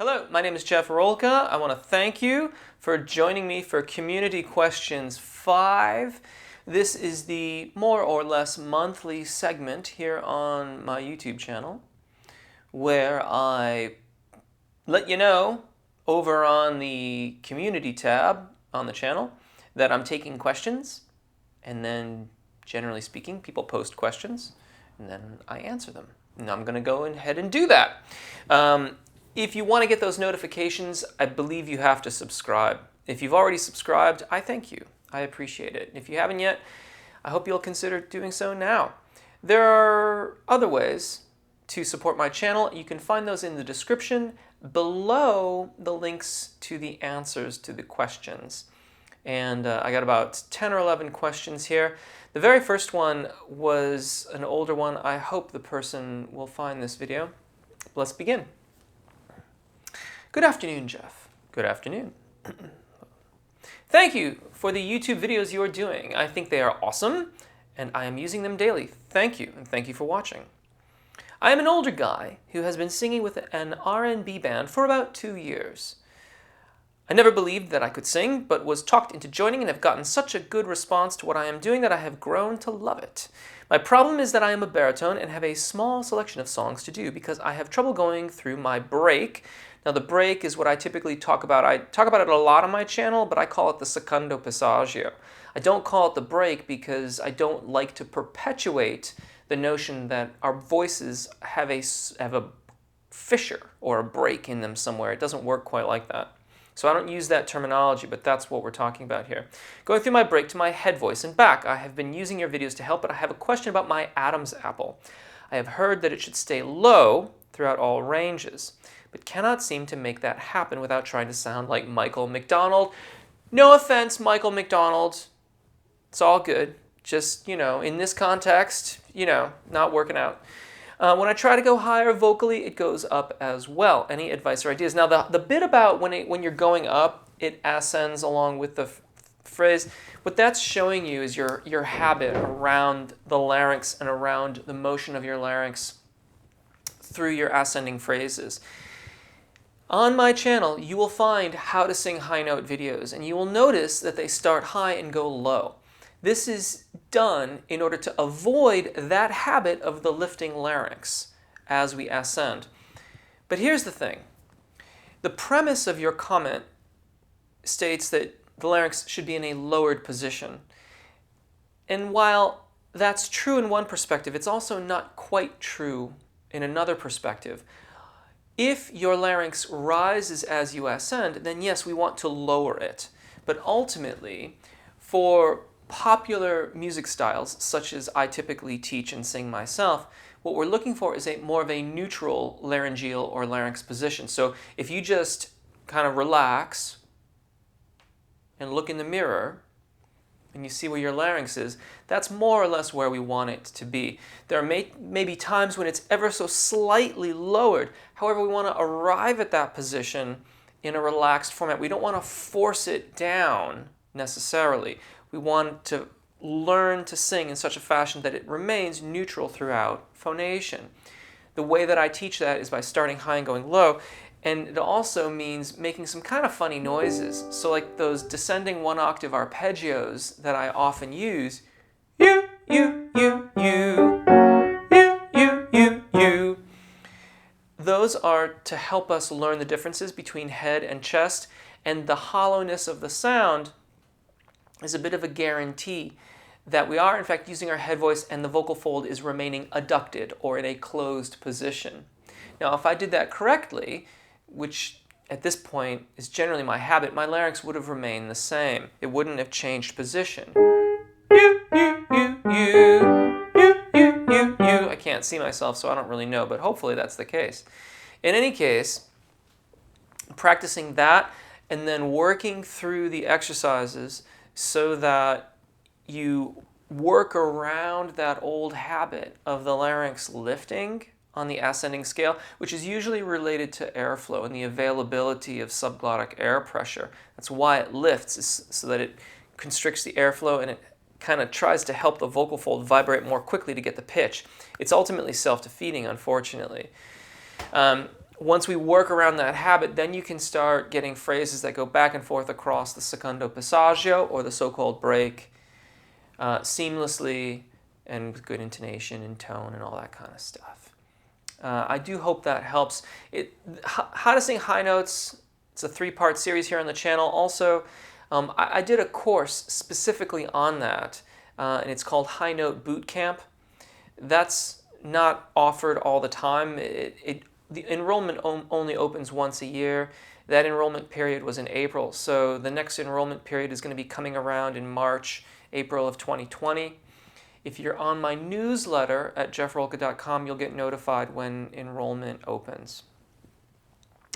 Hello, my name is Jeff Rolka. I want to thank you for joining me for Community Questions 5. This is the more or less monthly segment here on my YouTube channel where I let you know over on the Community tab on the channel that I'm taking questions, and then generally speaking, people post questions and then I answer them. And I'm going to go ahead and do that. If you want to get those notifications, I believe you have to subscribe. If you've already subscribed, I thank you. I appreciate it. If you haven't yet, I hope you'll consider doing so now. There are other ways to support my channel. You can find those in the description below the links to the answers to the questions. And I got about 10 or 11 questions here. The very first one was an older one. I hope the person will find this video. Let's begin. Good afternoon, Jeff. Good afternoon. Thank you for the YouTube videos you are doing. I think they are awesome, and I am using them daily. Thank you, and thank you for watching. I am an older guy who has been singing with an R&B band for about 2 years. I never believed that I could sing, but was talked into joining and have gotten such a good response to what I am doing that I have grown to love it. My problem is that I am a baritone and have a small selection of songs to do because I have trouble going through my break. Now the break is what I typically talk about. I talk about it a lot on my channel, but I call it the secondo passaggio. I don't call it the break because I don't like to perpetuate the notion that our voices have a fissure or a break in them somewhere. It doesn't work quite like that. So I don't use that terminology, but that's what we're talking about here. Going through my break to my head voice and back, I have been using your videos to help, but I have a question about my Adam's apple. I have heard that it should stay low throughout all ranges, but cannot seem to make that happen without trying to sound like Michael McDonald. No offense, Michael McDonald. It's all good. Just, in this context, not working out. When I try to go higher vocally, it goes up as well. Any advice or ideas? Now, the bit about when you're going up, it ascends along with the phrase. What that's showing you is your habit around the larynx and around the motion of your larynx through your ascending phrases. On my channel, you will find how to sing high note videos, and you will notice that they start high and go low. This is done in order to avoid that habit of the lifting larynx as we ascend. But here's the thing. The premise of your comment states that the larynx should be in a lowered position. And while that's true in one perspective, it's also not quite true in another perspective. If your larynx rises as you ascend, then yes, we want to lower it. But ultimately, for popular music styles, such as I typically teach and sing myself, what we're looking for is more of a neutral laryngeal or larynx position. So if you just kind of relax and look in the mirror and you see where your larynx is, that's more or less where we want it to be. There are maybe times when it's ever so slightly lowered. However, we want to arrive at that position in a relaxed format. We don't want to force it down necessarily. We want to learn to sing in such a fashion that it remains neutral throughout phonation. The way that I teach that is by starting high and going low, and it also means making some kind of funny noises. So like those descending one octave arpeggios that I often use, you, you, you, you, you, you, you, you. Those are to help us learn the differences between head and chest, and the hollowness of the sound is a bit of a guarantee that we are in fact using our head voice and the vocal fold is remaining adducted or in a closed position. Now if I did that correctly, which at this point is generally my habit, my larynx would have remained the same. It wouldn't have changed position. You, you, you, you, you, you, you, you. I can't see myself, so I don't really know, but hopefully that's the case. In any case, practicing that and then working through the exercises so that you work around that old habit of the larynx lifting on the ascending scale, which is usually related to airflow and the availability of subglottic air pressure. That's why it lifts, is so that it constricts the airflow and it kind of tries to help the vocal fold vibrate more quickly to get the pitch. It's ultimately self-defeating, unfortunately. once we work around that habit, then you can start getting phrases that go back and forth across the secondo passaggio, or the so-called break, seamlessly and with good intonation and tone and all that kind of stuff. I do hope that helps. How to sing high notes, it's a 3-part series here on the channel. Also, I did a course specifically on that, and it's called High Note Boot Camp. That's not offered all the time. The enrollment only opens once a year. That enrollment period was in April, so the next enrollment period is going to be coming around in March, April of 2020. If you're on my newsletter at jeffrolka.com, you'll get notified when enrollment opens.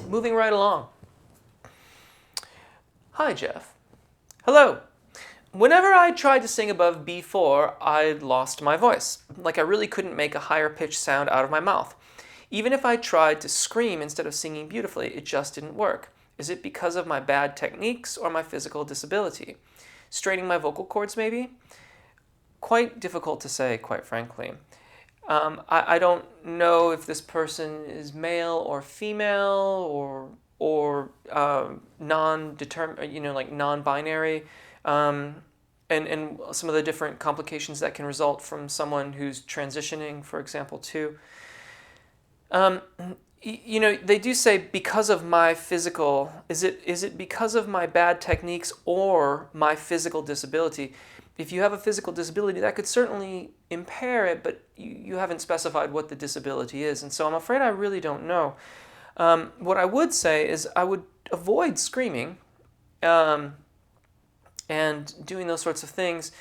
Moving right along. Hi, Jeff. Hello. Whenever I tried to sing above B4, I lost my voice. Like I really couldn't make a higher pitched sound out of my mouth. Even if I tried to scream instead of singing beautifully, it just didn't work. Is it because of my bad techniques or my physical disability? Straining my vocal cords, maybe? Quite difficult to say, quite frankly. I don't know if this person is male or female or non-determined, like non-binary, and some of the different complications that can result from someone who's transitioning, for example, too. They do say because of my physical, is it because of my bad techniques or my physical disability? If you have a physical disability, that could certainly impair it, but you haven't specified what the disability is, and so I'm afraid I really don't know. What I would say is I would avoid screaming and doing those sorts of things,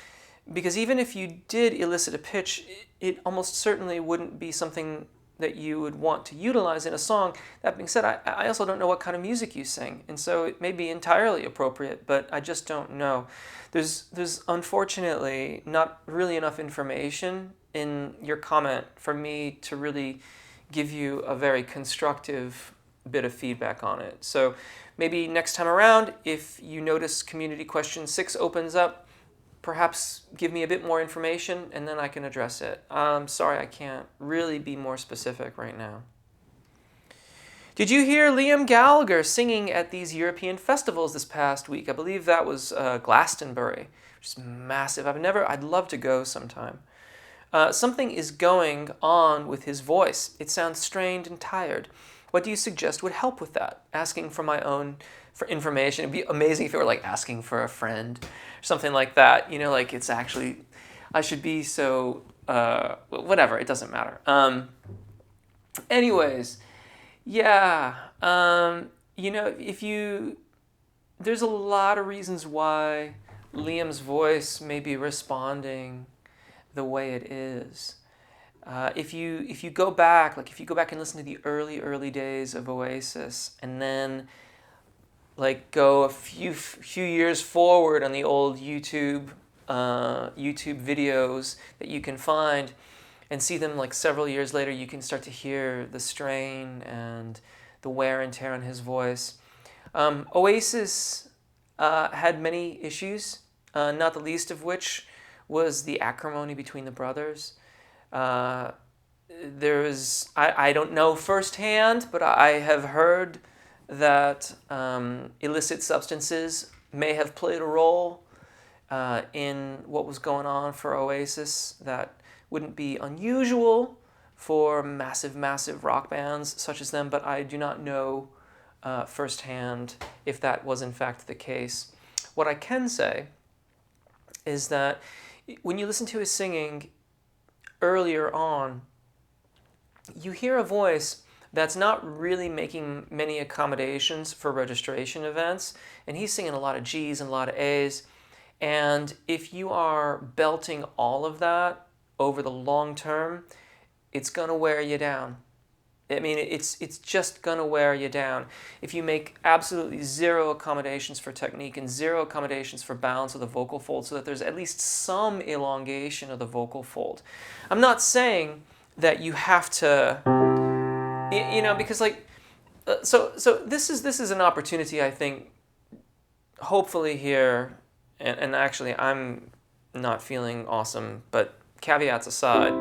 because even if you did elicit a pitch, it almost certainly wouldn't be something that you would want to utilize in a song. That being said, I also don't know what kind of music you sing, and so it may be entirely appropriate, but I just don't know. There's unfortunately not really enough information in your comment for me to really give you a very constructive bit of feedback on it. So maybe next time around, if you notice community question 6 opens up, perhaps give me a bit more information and then I can address it. I'm sorry I can't really be more specific right now. Did you hear Liam Gallagher singing at these European festivals this past week? I believe that was Glastonbury, which is massive. I'd love to go sometime. Something is going on with his voice. It sounds strained and tired. What do you suggest would help with that? Asking for information. It'd be amazing if it were like asking for a friend, or something like that. Like it's actually, I should be so, whatever, it doesn't matter. Anyways, yeah, there's a lot of reasons why Liam's voice may be responding the way it is. If you go back and listen to the early days of Oasis, and then go a few years forward on the old YouTube videos that you can find, and see them several years later, you can start to hear the strain and the wear and tear on his voice. Oasis had many issues, not the least of which was the acrimony between the brothers. I don't know firsthand, but I have heard that illicit substances may have played a role in what was going on for Oasis. That wouldn't be unusual for massive rock bands such as them, but I do not know firsthand if that was in fact the case. What I can say is that when you listen to his singing earlier on, you hear a voice that's not really making many accommodations for registration events, and he's singing a lot of G's and a lot of A's, and if you are belting all of that over the long term, it's going to wear you down. I mean, it's just going to wear you down. If you make absolutely zero accommodations for technique and zero accommodations for balance of the vocal fold so that there's at least some elongation of the vocal fold. I'm not saying that you have to, because so this is an opportunity, I think, hopefully here, and actually I'm not feeling awesome, but caveats aside,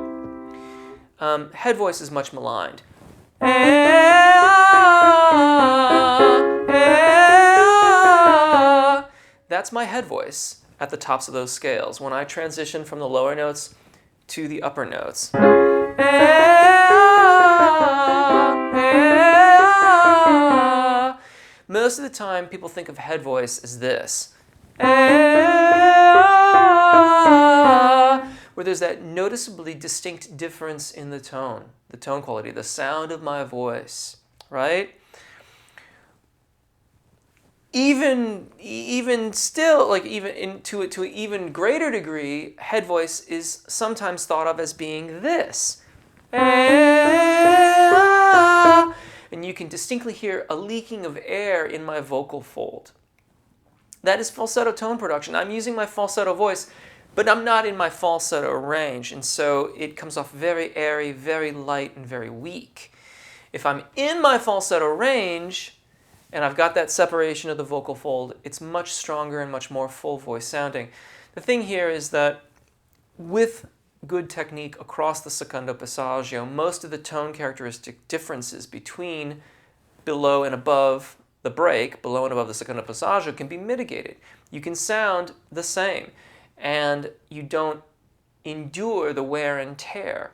head voice is much maligned. That's my head voice at the tops of those scales when I transition from the lower notes to the upper notes. Most of the time, people think of head voice as this, where there's that noticeably distinct difference in the tone quality, the sound of my voice, right? Even still, like to an even greater degree, head voice is sometimes thought of as being this. And you can distinctly hear a leaking of air in my vocal fold. That is falsetto tone production. I'm using my falsetto voice, but I'm not in my falsetto range, and so it comes off very airy, very light, and very weak. If I'm in my falsetto range, and I've got that separation of the vocal fold, it's much stronger and much more full voice sounding. The thing here is that with good technique across the secondo passaggio, most of the tone characteristic differences between below and above the break, below and above the secondo passaggio, can be mitigated. You can sound the same, and you don't endure the wear and tear.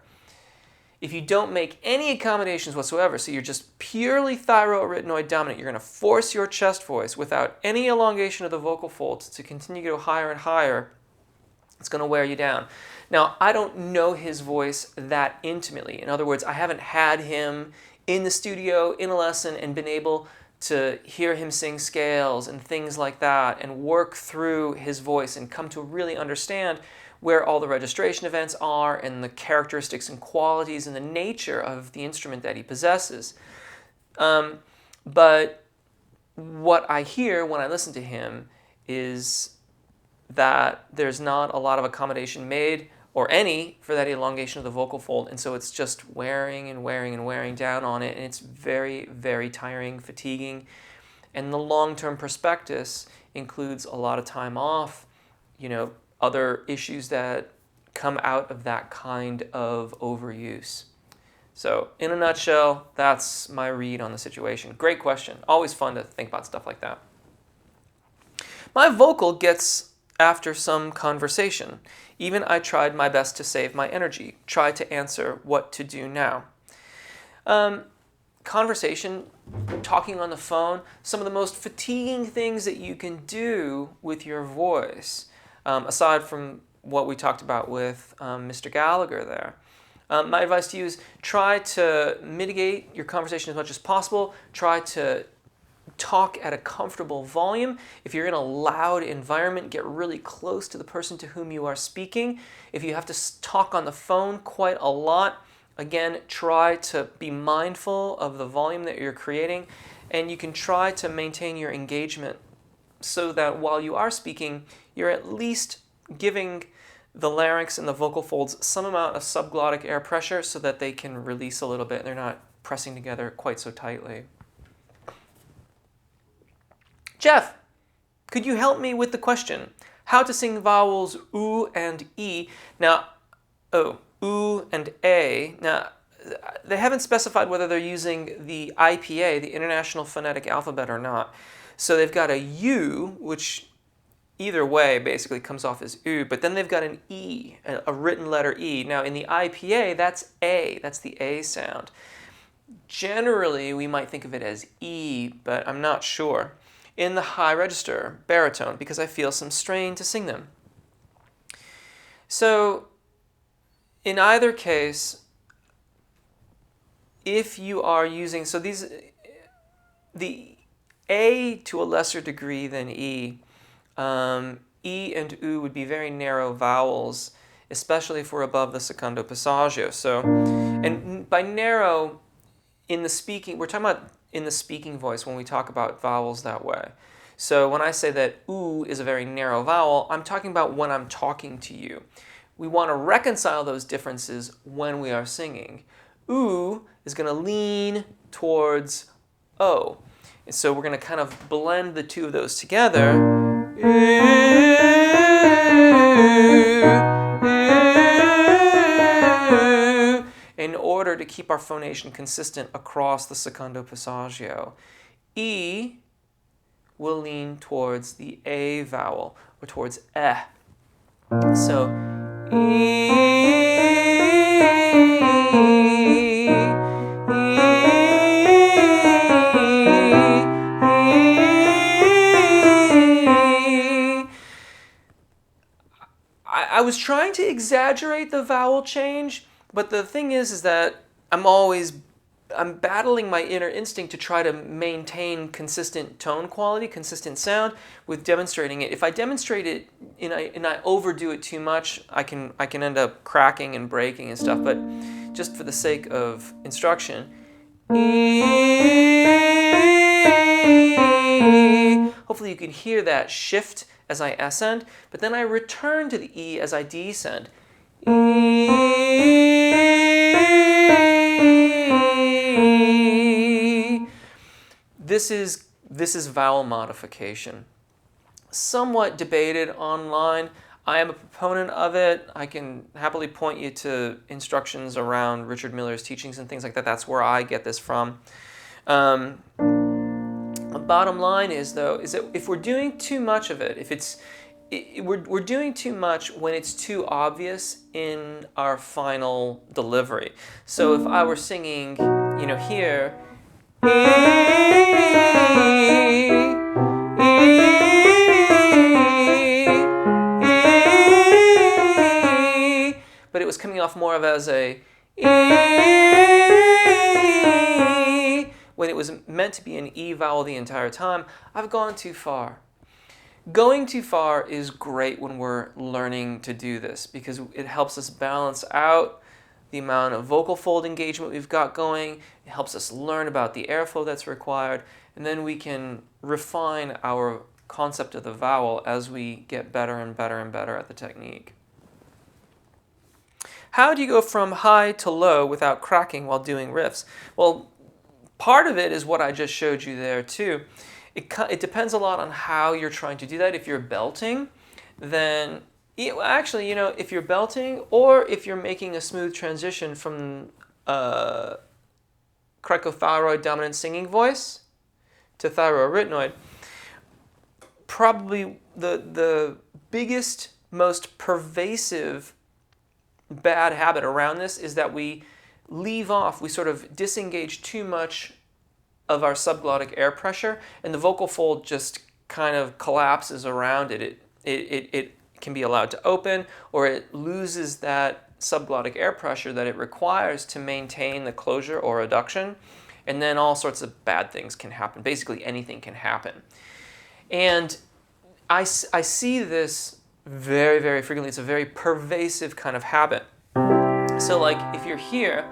If you don't make any accommodations whatsoever, so you're just purely thyroarytenoid dominant, you're going to force your chest voice without any elongation of the vocal folds to continue to go higher and higher, it's going to wear you down. Now, I don't know his voice that intimately. In other words, I haven't had him in the studio in a lesson and been able to hear him sing scales and things like that and work through his voice and come to really understand where all the registration events are and the characteristics and qualities and the nature of the instrument that he possesses. But what I hear when I listen to him is that there's not a lot of accommodation made, or any, for that elongation of the vocal fold, and so it's just wearing and wearing and wearing down on it, and it's very, very tiring, fatiguing, and the long-term prospectus includes a lot of time off, other issues that come out of that kind of overuse. So, in a nutshell, that's my read on the situation. Great question. Always fun to think about stuff like that. My vocal gets after some conversation. Even I tried my best to save my energy. Try to answer what to do now. Conversation, talking on the phone, some of the most fatiguing things that you can do with your voice. Aside from what we talked about with Mr. Gallagher there. My advice to you is try to mitigate your conversation as much as possible. Try to talk at a comfortable volume. If you're in a loud environment, get really close to the person to whom you are speaking. If you have to talk on the phone quite a lot, again, try to be mindful of the volume that you're creating, and you can try to maintain your engagement so that while you are speaking, you're at least giving the larynx and the vocal folds some amount of subglottic air pressure so that they can release a little bit and they're not pressing together quite so tightly. Jeff, could you help me with the question? How to sing vowels oo and e. Now, oo and a. Now, they haven't specified whether they're using the IPA, the International Phonetic Alphabet, or not. So they've got a U, which either way basically comes off as oo, but then they've got an E, a written letter E. Now in the IPA, that's A, that's the A sound. Generally, we might think of it as E, but I'm not sure. In the high register, baritone, because I feel some strain to sing them. So in either case, if you are using, so the A to a lesser degree than E. E and oo would be very narrow vowels, especially if we're above the secondo passaggio. So, and by narrow, in the speaking, we're talking about in the speaking voice when we talk about vowels that way. So when I say that oo is a very narrow vowel, I'm talking about when I'm talking to you. We want to reconcile those differences when we are singing. Oo is going to lean towards O. And so we're going to kind of blend the two of those together in order to keep our phonation consistent across the secondo passaggio. E will lean towards the A vowel, or towards eh. So, I was trying to exaggerate the vowel change, but the thing is that I'm battling my inner instinct to try to maintain consistent tone quality, consistent sound with demonstrating it. If I demonstrate it and I overdo it too much, I can end up cracking and breaking and stuff. But just for the sake of instruction, hopefully you can hear that shift as I ascend, but then I return to the E as I descend. This is vowel modification. Somewhat debated online. I am a proponent of it. I can happily point you to instructions around Richard Miller's teachings and things like that. That's where I get this from. The bottom line is, though, is that if we're doing too much of it, we're doing too much when it's too obvious in our final delivery. So if I were singing, here, but it was coming off more of as a when it was meant to be an E vowel the entire time, I've gone too far. Going too far is great when we're learning to do this because it helps us balance out the amount of vocal fold engagement we've got going. It helps us learn about the airflow that's required, and then we can refine our concept of the vowel as we get better and better and better at the technique. How do you go from high to low without cracking while doing riffs? Well, part of it is what I just showed you there too. It depends a lot on how you're trying to do that. If you're belting, then actually, if you're belting or if you're making a smooth transition from cricothyroid dominant singing voice to thyroarytenoid, probably the biggest, most pervasive bad habit around this is that we sort of disengage too much of our subglottic air pressure, and the vocal fold just kind of collapses around it. It can be allowed to open, or it loses that subglottic air pressure that it requires to maintain the closure or reduction, and then all sorts of bad things can happen. Basically, anything can happen. And I see this very, very frequently. It's a very pervasive kind of habit. So like if you're here,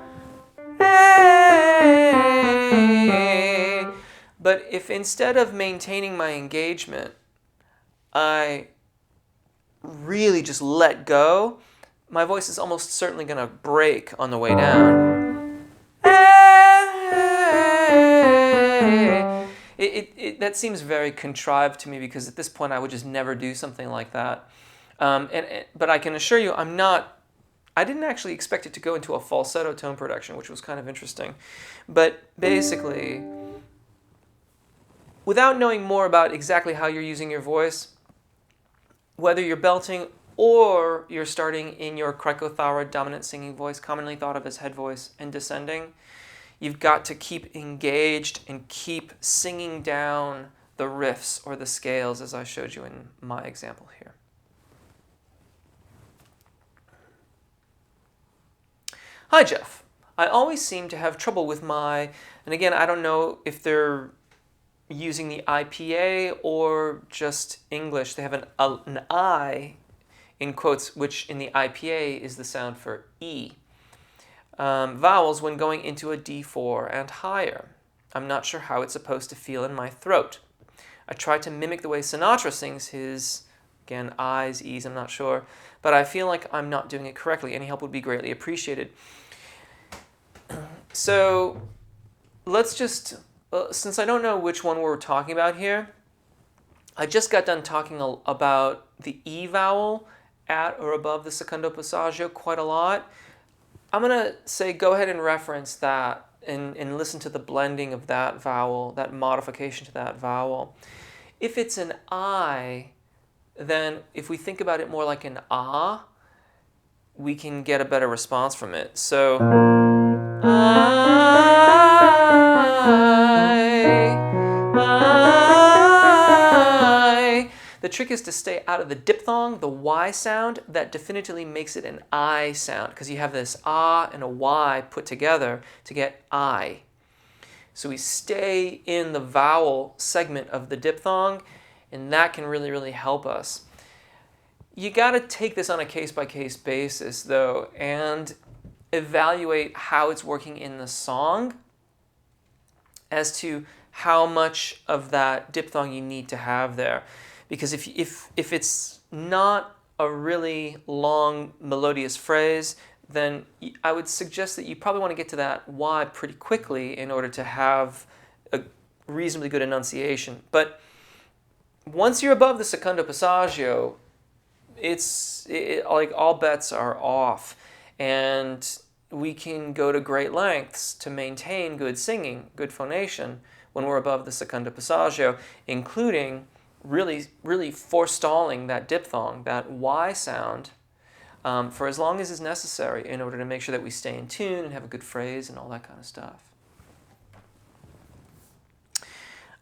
but if instead of maintaining my engagement, I really just let go, my voice is almost certainly going to break on the way down. That seems very contrived to me because at this point I would just never do something like that. But I can assure you I didn't actually expect it to go into a falsetto tone production, which was kind of interesting. But basically, without knowing more about exactly how you're using your voice, whether you're belting or you're starting in your cricothyroid dominant singing voice, commonly thought of as head voice, and descending, you've got to keep engaged and keep singing down the riffs or the scales as I showed you in my example here. Hi, Jeff. I always seem to have trouble with and again, I don't know if they're using the IPA or just English. They have an I in quotes, which in the IPA is the sound for E. Vowels when going into a D4 and higher. I'm not sure how it's supposed to feel in my throat. I try to mimic the way Sinatra sings his, again, I's, E's, I'm not sure, but I feel like I'm not doing it correctly. Any help would be greatly appreciated. So let's just, since I don't know which one we're talking about here, I just got done talking about the E vowel at or above the secondo passaggio quite a lot. I'm going to say go ahead and reference that and listen to the blending of that vowel, that modification to that vowel. If it's an I, then if we think about it more like an ah, we can get a better response from it. So, I. The trick is to stay out of the diphthong, the Y sound. That definitively makes it an I sound because you have this ah and a Y put together to get I. So we stay in the vowel segment of the diphthong, and that can really, really help us. You got to take this on a case-by-case basis, though, and evaluate how it's working in the song as to how much of that diphthong you need to have there. Because if it's not a really long melodious phrase, then I would suggest that you probably want to get to that Y pretty quickly in order to have a reasonably good enunciation. But once you're above the secondo passaggio, like all bets are off, and we can go to great lengths to maintain good singing, good phonation when we're above the secondo passaggio, including really, really forestalling that diphthong, that Y sound, for as long as is necessary in order to make sure that we stay in tune and have a good phrase and all that kind of stuff.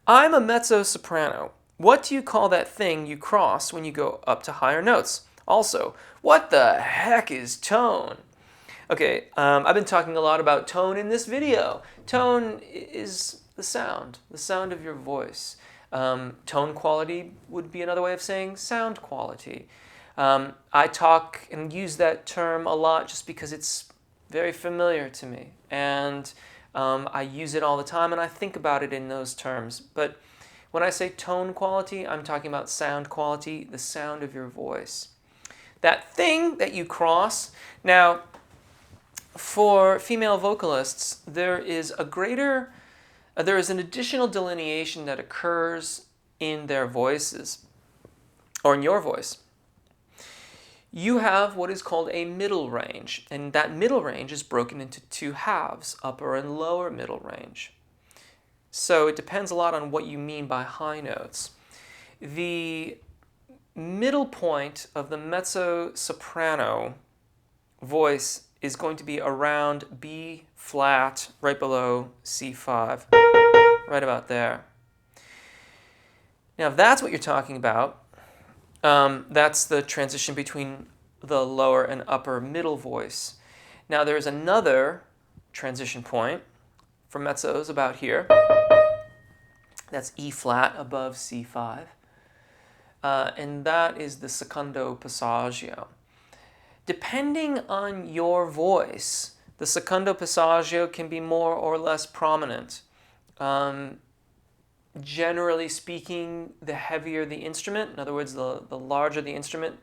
I'm a mezzo-soprano. What do you call that thing you cross when you go up to higher notes? Also, what the heck is tone? Okay, I've been talking a lot about tone in this video. Tone is the sound of your voice. Tone quality would be another way of saying sound quality. I talk and use that term a lot just because it's very familiar to me, and I use it all the time, and I think about it in those terms. But when I say tone quality, I'm talking about sound quality, the sound of your voice. That thing that you cross. Now, for female vocalists, there is an additional delineation that occurs in their voices, or in your voice. You have what is called a middle range, and that middle range is broken into two halves, upper and lower middle range. So it depends a lot on what you mean by high notes. The middle point of the mezzo-soprano voice is going to be around B flat, right below C5, right about there. Now, if that's what you're talking about, that's the transition between the lower and upper middle voice. Now, there's another transition point for mezzos about here. That's E flat above C5. And that is the secondo passaggio. Depending on your voice, the secondo passaggio can be more or less prominent. Generally speaking, the heavier the instrument, in other words, the larger the instrument,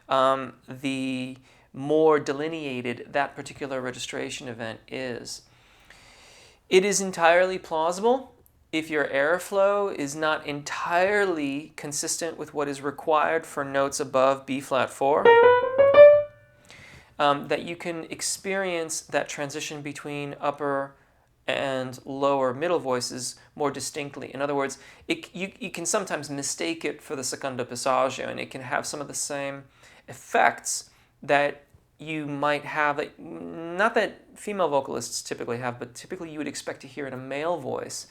the more delineated that particular registration event is. It is entirely plausible, if your airflow is not entirely consistent with what is required for notes above B flat 4, that you can experience that transition between upper and lower middle voices more distinctly. In other words, you can sometimes mistake it for the secondo passaggio, and it can have some of the same effects that you might have, not that female vocalists typically have, but typically you would expect to hear in a male voice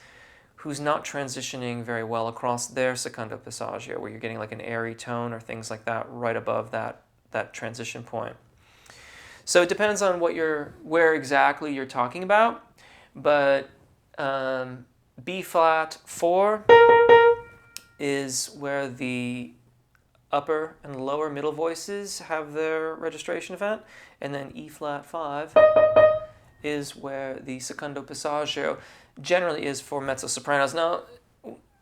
who's not transitioning very well across their secondo passaggio, where you're getting like an airy tone or things like that right above that transition point. So it depends on where exactly you're talking about, but B flat 4 is where the upper and lower middle voices have their registration event, and then E flat 5 is where the secondo passaggio generally is for mezzo-sopranos. Now,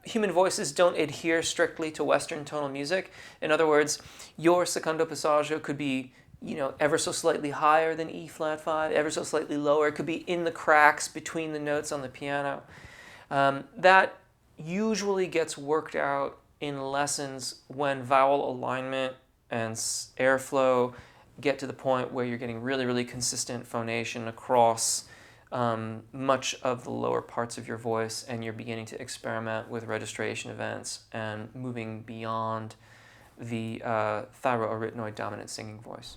human voices don't adhere strictly to Western tonal music. In other words, your secondo passaggio could be, ever so slightly higher than E flat 5, ever so slightly lower. It could be in the cracks between the notes on the piano. That usually gets worked out in lessons when vowel alignment and airflow get to the point where you're getting really, really consistent phonation across much of the lower parts of your voice, and you're beginning to experiment with registration events and moving beyond the thyroarytenoid dominant singing voice.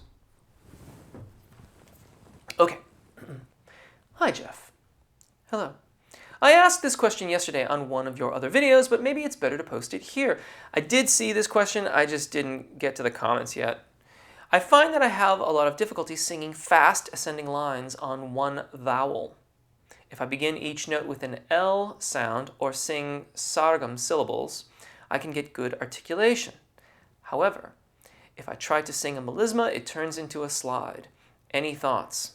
Okay. Hi, Jeff. Hello. I asked this question yesterday on one of your other videos, but maybe it's better to post it here. I did see this question, I just didn't get to the comments yet. I find that I have a lot of difficulty singing fast ascending lines on one vowel. If I begin each note with an L sound or sing sargam syllables, I can get good articulation. However, if I try to sing a melisma, it turns into a slide. Any thoughts?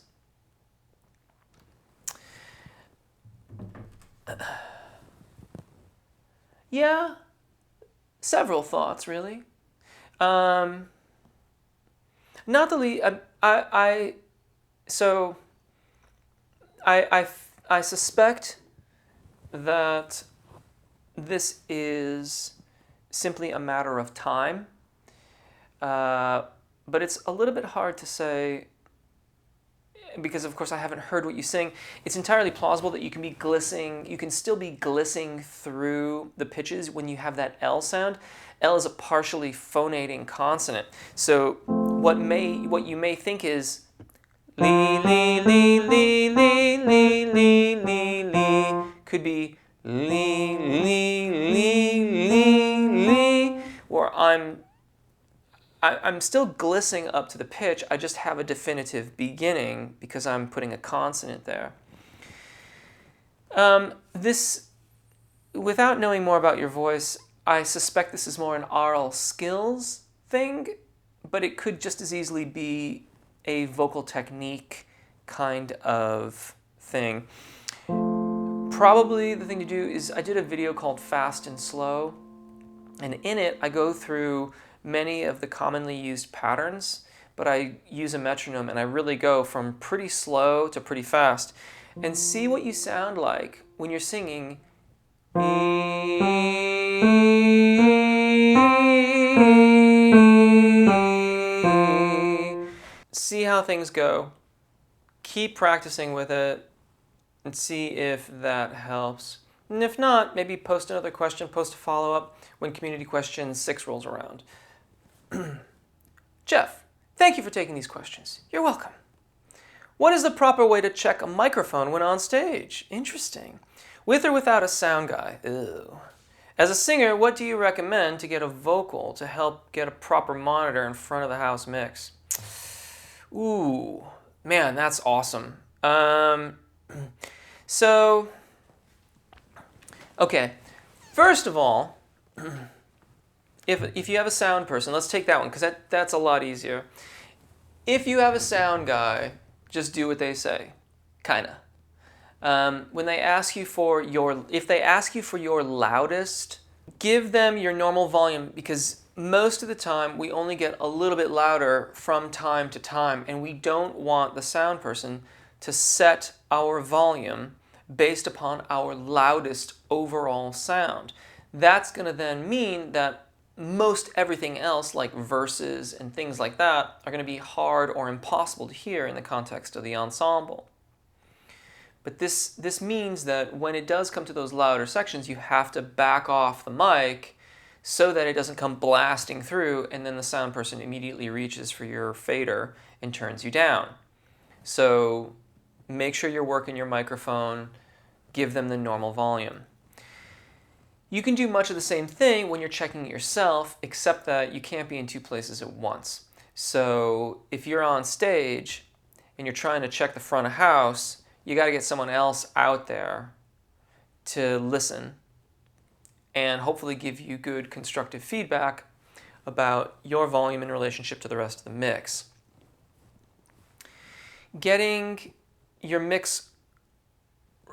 Yeah, several thoughts, really. Not the least. I suspect that this is simply a matter of time, but it's a little bit hard to say because, of course, I haven't heard what you sing. It's entirely plausible that you can still be glissing through the pitches when you have that L sound. L is a partially phonating consonant. So what you may think is li li li li li li li li li could be li li li li li, or I'm still glissing up to the pitch. I just have a definitive beginning because I'm putting a consonant there. Without knowing more about your voice, I suspect this is more an oral skills thing, but it could just as easily be a vocal technique kind of thing. Probably the thing to do is, I did a video called Fast and Slow, and in it I go through many of the commonly used patterns, but I use a metronome and I really go from pretty slow to pretty fast, and see what you sound like when you're singing. See how things go. Keep practicing with it and see if that helps. And if not, maybe post another question, post a follow-up when Community Question 6 rolls around. Jeff, thank you for taking these questions. You're welcome. What is the proper way to check a microphone when on stage? Interesting. With or without a sound guy? Ew. As a singer, what do you recommend to get a vocal to help get a proper monitor in front of the house mix? Ooh, man, that's awesome. Okay, first of all, if you have a sound person, let's take that one because that's a lot easier. If you have a sound guy, just do what they say, kinda. When they ask you for if they ask you for your loudest, give them your normal volume, because most of the time we only get a little bit louder from time to time, and we don't want the sound person to set our volume based upon our loudest overall sound. That's going to then mean that most everything else, like verses and things like that, are going to be hard or impossible to hear in the context of the ensemble. But this means that when it does come to those louder sections, you have to back off the mic so that it doesn't come blasting through, and then the sound person immediately reaches for your fader and turns you down. So make sure you're working your microphone, give them the normal volume. You can do much of the same thing when you're checking it yourself, except that you can't be in two places at once. So if you're on stage and you're trying to check the front of house, you got to get someone else out there to listen and hopefully give you good constructive feedback about your volume in relationship to the rest of the mix. Getting your mix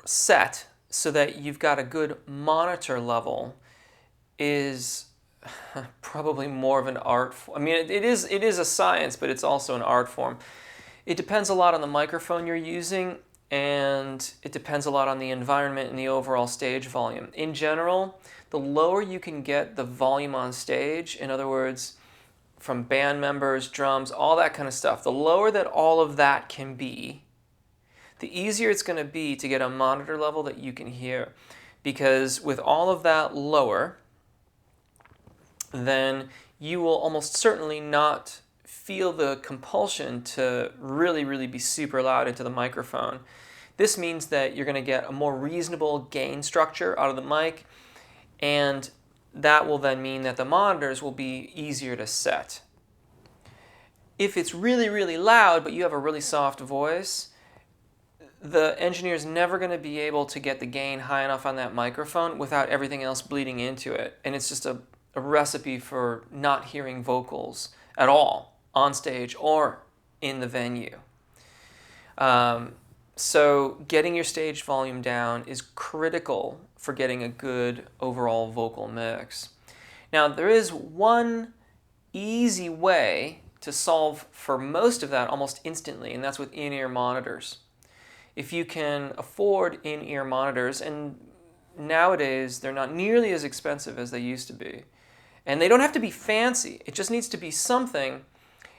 set so that you've got a good monitor level is probably more of an art form. I mean, it is a science, but it's also an art form. It depends a lot on the microphone you're using, and it depends a lot on the environment and the overall stage volume. In general, the lower you can get the volume on stage, in other words, from band members, drums, all that kind of stuff. The lower that all of that can be, the easier it's going to be to get a monitor level that you can hear. Because with all of that lower, then you will almost certainly not feel the compulsion to really, really be super loud into the microphone. This means that you're going to get a more reasonable gain structure out of the mic, and that will then mean that the monitors will be easier to set. If it's really, really loud, but you have a really soft voice, the engineer's never going to be able to get the gain high enough on that microphone without everything else bleeding into it. And it's just a recipe for not hearing vocals at all, on stage or in the venue. So getting your stage volume down is critical for getting a good overall vocal mix. Now, there is one easy way to solve for most of that almost instantly, and that's with in-ear monitors. If you can afford in-ear monitors, and nowadays they're not nearly as expensive as they used to be, and they don't have to be fancy, it just needs to be something,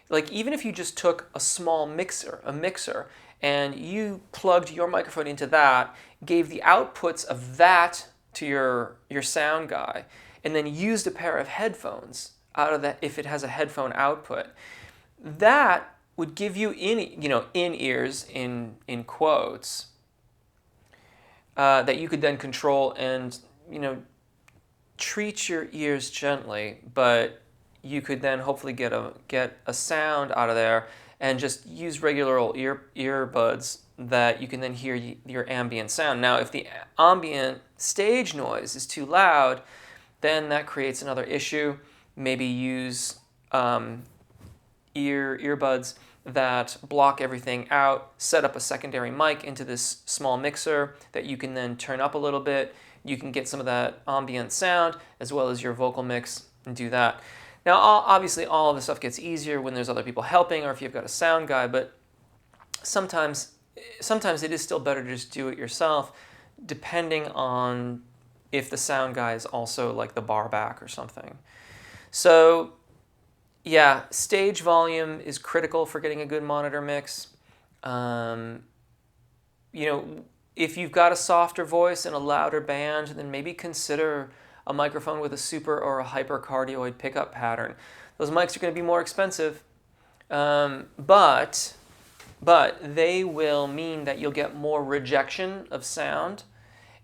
like even if you just took a small mixer, and you plugged your microphone into that, gave the outputs of that to your sound guy, and then used a pair of headphones out of that if it has a headphone output, that would give you in-ears in quotes that you could then control and treat your ears gently, but you could then hopefully get a sound out of there and just use regular old earbuds that you can then hear your ambient sound. Now, if the ambient stage noise is too loud, then that creates another issue. Maybe use earbuds that block everything out, set up a secondary mic into this small mixer that you can then turn up a little bit. You can get some of that ambient sound as well as your vocal mix and do that. Now, obviously, all of this stuff gets easier when there's other people helping or if you've got a sound guy, but sometimes it is still better to just do it yourself, depending on if the sound guy is also like the bar back or something. So, yeah, stage volume is critical for getting a good monitor mix. If you've got a softer voice and a louder band, then maybe consider a microphone with a super or a hypercardioid pickup pattern. Those mics are going to be more expensive, but they will mean that you'll get more rejection of sound,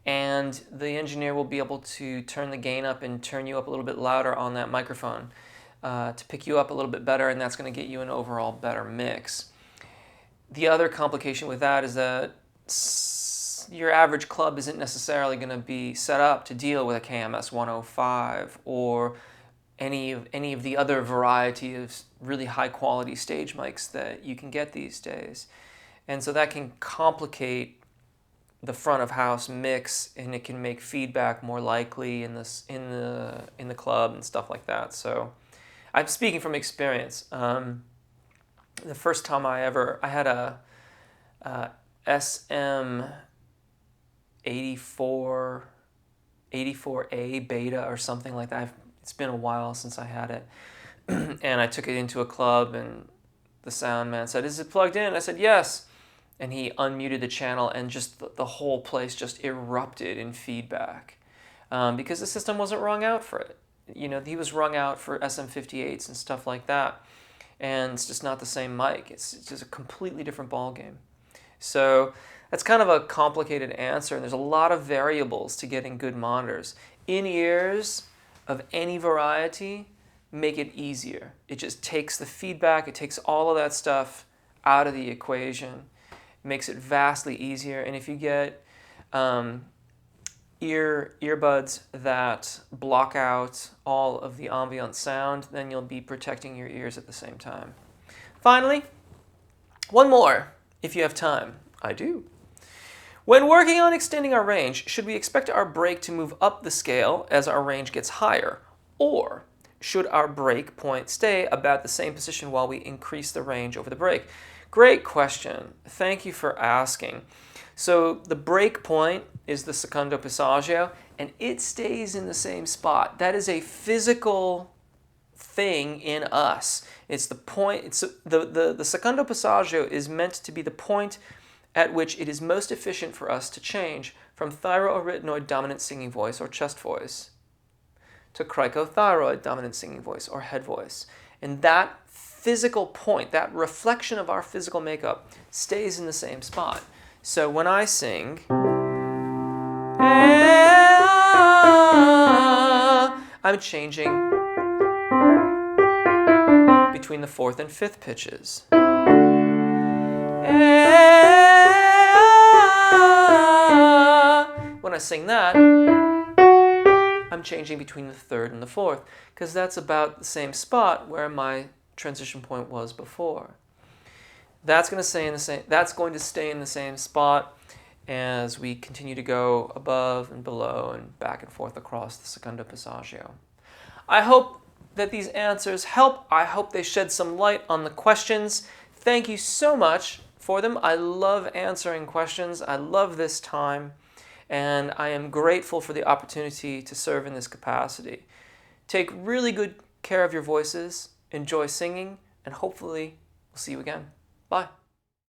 and the engineer will be able to turn the gain up and turn you up a little bit louder on that microphone to pick you up a little bit better, and that's going to get you an overall better mix. The other complication with that is that your average club isn't necessarily going to be set up to deal with a KMS 105 or any of the other variety of really high quality stage mics that you can get these days. And so that can complicate the front of house mix, and it can make feedback more likely in the club and stuff like that. So I'm speaking from experience. The first time I had a SM 84A beta or something like that. It's been a while since I had it. And I took it into a club and the sound man said, "Is it plugged in?" I said, "Yes." And he unmuted the channel and just the whole place just erupted in feedback because the system wasn't rung out for it. He was rung out for SM58s and stuff like that. And it's just not the same mic. It's just a completely different ballgame. So that's kind of a complicated answer, and there's a lot of variables to getting good monitors. In-ears of any variety make it easier. It just takes the feedback, it takes all of that stuff out of the equation, makes it vastly easier. And if you get earbuds that block out all of the ambient sound, then you'll be protecting your ears at the same time. Finally, one more, if you have time. I do. When working on extending our range, should we expect our break to move up the scale as our range gets higher? Or should our break point stay about the same position while we increase the range over the break? Great question. Thank you for asking. So the break point is the secondo passaggio, and it stays in the same spot. That is a physical thing in us. It's the point, it's the secondo passaggio is meant to be the point at which it is most efficient for us to change from thyroarytenoid dominant singing voice or chest voice to cricothyroid dominant singing voice or head voice. And that physical point, that reflection of our physical makeup, stays in the same spot. So when I sing, I'm changing between the fourth and fifth pitches. When I sing that, I'm changing between the third and the fourth, because that's about the same spot where my transition point was before. That's going to stay in the same spot as we continue to go above and below and back and forth across the secondo passaggio. I hope that these answers help. I hope they shed some light on the questions. Thank you so much for them. I love answering questions. I love this time, and I am grateful for the opportunity to serve in this capacity. Take really good care of your voices, enjoy singing, and hopefully we'll see you again. Bye.